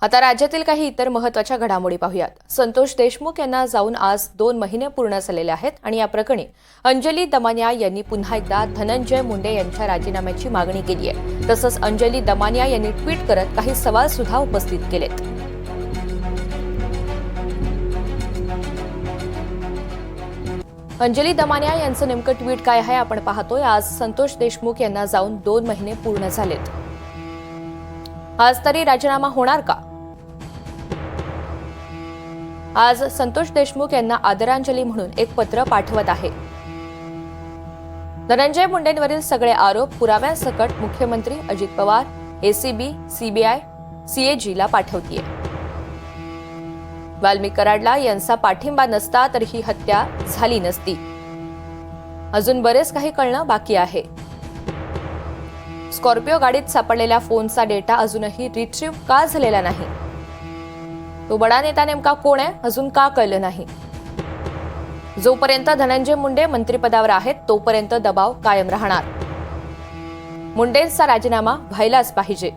आता राज्यातील काही इतर महत्त्वाच्या घडामोडी पाहूयात। संतोष देशमुख यांना जाऊन आज 2 महिने पूर्ण झालेले आहेत आणि या प्रकरणी अंजली दमानिया यांनी पुन्हा एकदा धनंजय मुंडे यांच्या राजीनाम्याची मागणी केली आहे। तसंच अंजली दमानिया यांनी ट्विट करत काही सवाल सुद्धा उपस्थित केलेत। अंजली दमानिया यांचं नेमकं ट्विट काय आहे आपण पाहतोय। आज संतोष देशमुख यांना जाऊन 2 महिने पूर्ण झालेत। आज तरी राजीनामा होणार का? आज संतोष देशमुख यांना आदरांजली म्हणून एक पत्र पाठवत आहे। धनंजय मुंडेंवरील सगळे आरोप पुराव्यांसकट मुख्यमंत्री अजित पवार, एसीबी, सीबीआय, सीएजीला पाठवतीये। वाल्मिक कराडला यांचा पाठिंबा नसता तर ही हत्या झाली नसती। अजून बरेच काही कळणं बाकी आहे। स्कॉर्पिओ गाडीत सापडलेल्या फोनचा डेटा अजूनही रिट्रीव्ह का झालेला नाही? तो बडा नेता नेमका कोण आहे अजून का कळलं नाही? जोपर्यंत धनंजय मुंडे मंत्रिपदावर आहेत तोपर्यंत दबाव कायम राहणार। मुंडेंचा राजीनामा व्हायलाच पाहिजे।